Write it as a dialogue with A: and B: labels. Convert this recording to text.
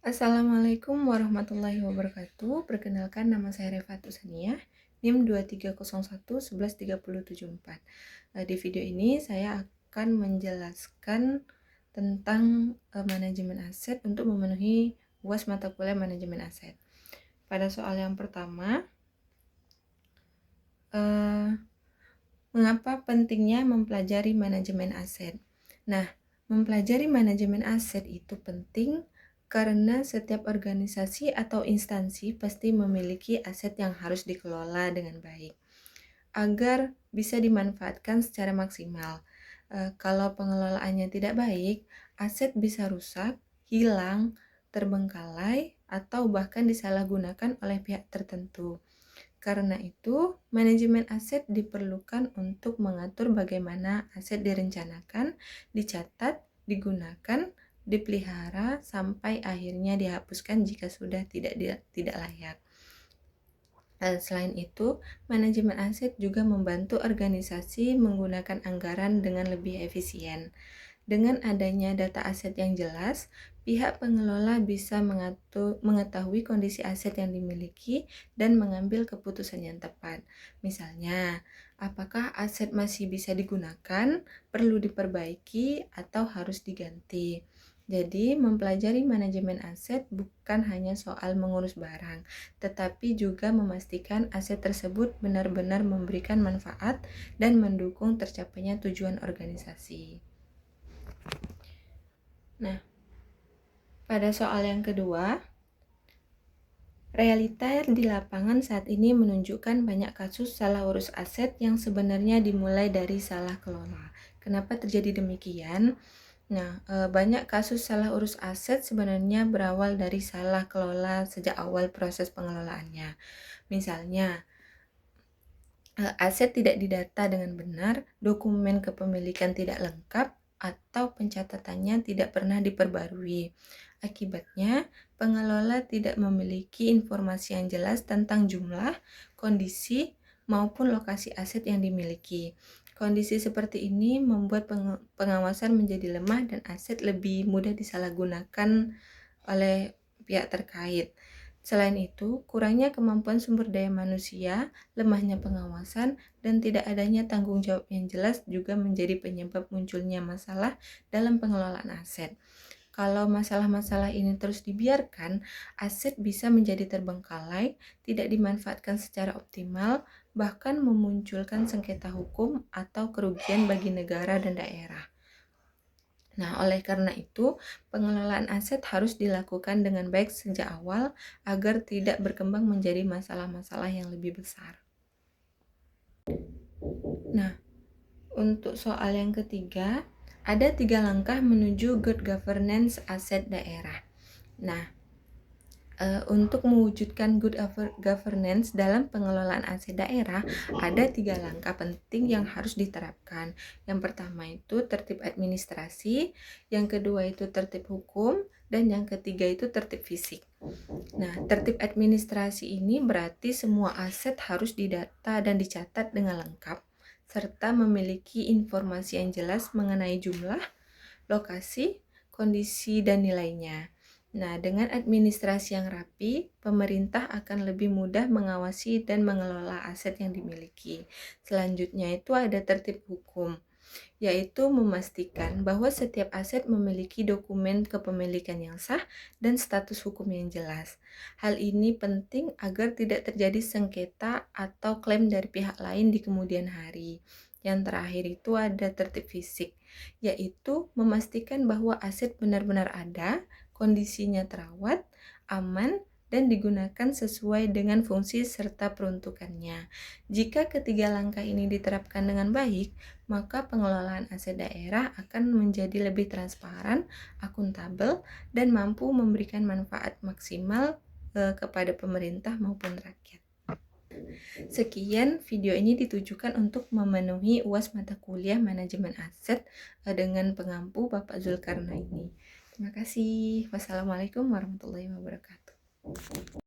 A: Assalamualaikum warahmatullahi wabarakatuh. Perkenalkan, nama saya Refatus Saniah, NIM 2301 11 3074. Di video ini saya akan menjelaskan tentang manajemen aset untuk memenuhi UAS mata kuliah manajemen aset. Pada soal yang pertama, mengapa pentingnya mempelajari manajemen aset? Nah, mempelajari manajemen aset itu penting karena setiap organisasi atau instansi pasti memiliki aset yang harus dikelola dengan baik agar bisa dimanfaatkan secara maksimal. Kalau pengelolaannya tidak baik, aset bisa rusak, hilang, terbengkalai, atau bahkan disalahgunakan oleh pihak tertentu. Karena itu, manajemen aset diperlukan untuk mengatur bagaimana aset direncanakan, dicatat, digunakan, dipelihara, sampai akhirnya dihapuskan jika sudah tidak layak. Selain itu, manajemen aset juga membantu organisasi menggunakan anggaran dengan lebih efisien. Dengan adanya data aset yang jelas, pihak pengelola bisa mengetahui kondisi aset yang dimiliki dan mengambil keputusan yang tepat. Misalnya, apakah aset masih bisa digunakan, perlu diperbaiki, atau harus diganti. Jadi, mempelajari manajemen aset bukan hanya soal mengurus barang, tetapi juga memastikan aset tersebut benar-benar memberikan manfaat dan mendukung tercapainya tujuan organisasi. Nah, pada soal yang kedua, realita di lapangan saat ini menunjukkan banyak kasus salah urus aset yang sebenarnya dimulai dari salah kelola. Kenapa terjadi demikian? Nah, banyak kasus salah urus aset sebenarnya berawal dari salah kelola sejak awal proses pengelolaannya. Misalnya, aset tidak didata dengan benar, dokumen kepemilikan tidak lengkap, atau pencatatannya tidak pernah diperbarui. Akibatnya, pengelola tidak memiliki informasi yang jelas tentang jumlah, kondisi, maupun lokasi aset yang dimiliki. Kondisi seperti ini membuat pengawasan menjadi lemah dan aset lebih mudah disalahgunakan oleh pihak terkait. Selain itu, kurangnya kemampuan sumber daya manusia, lemahnya pengawasan, dan tidak adanya tanggung jawab yang jelas juga menjadi penyebab munculnya masalah dalam pengelolaan aset. Kalau masalah-masalah ini terus dibiarkan, aset bisa menjadi terbengkalai, tidak dimanfaatkan secara optimal, bahkan memunculkan sengketa hukum atau kerugian bagi negara dan daerah. Nah, oleh karena itu, pengelolaan aset harus dilakukan dengan baik sejak awal agar tidak berkembang menjadi masalah-masalah yang lebih besar. Nah, untuk soal yang ketiga, ada 3 langkah menuju good governance aset daerah. Nah, untuk mewujudkan good governance dalam pengelolaan aset daerah, ada 3 langkah penting yang harus diterapkan. Yang pertama itu tertib administrasi, yang kedua itu tertib hukum, dan yang ketiga itu tertib fisik. Nah, tertib administrasi ini berarti semua aset harus didata dan dicatat dengan lengkap, serta memiliki informasi yang jelas mengenai jumlah, lokasi, kondisi, dan nilainya. Nah, dengan administrasi yang rapi, pemerintah akan lebih mudah mengawasi dan mengelola aset yang dimiliki. Selanjutnya itu ada tertib hukum, yaitu memastikan bahwa setiap aset memiliki dokumen kepemilikan yang sah dan status hukum yang jelas. Hal ini penting agar tidak terjadi sengketa atau klaim dari pihak lain di kemudian hari. Yang terakhir itu ada tertib fisik, yaitu memastikan bahwa aset benar-benar ada, kondisinya terawat, aman, dan digunakan sesuai dengan fungsi serta peruntukannya. Jika ketiga langkah ini diterapkan dengan baik, maka pengelolaan aset daerah akan menjadi lebih transparan, akuntabel, dan mampu memberikan manfaat maksimal kepada pemerintah maupun rakyat. Sekian video ini ditujukan untuk memenuhi UAS mata kuliah manajemen aset dengan pengampu Bapak Zulkarnaini. Terima kasih. Wassalamualaikum warahmatullahi wabarakatuh.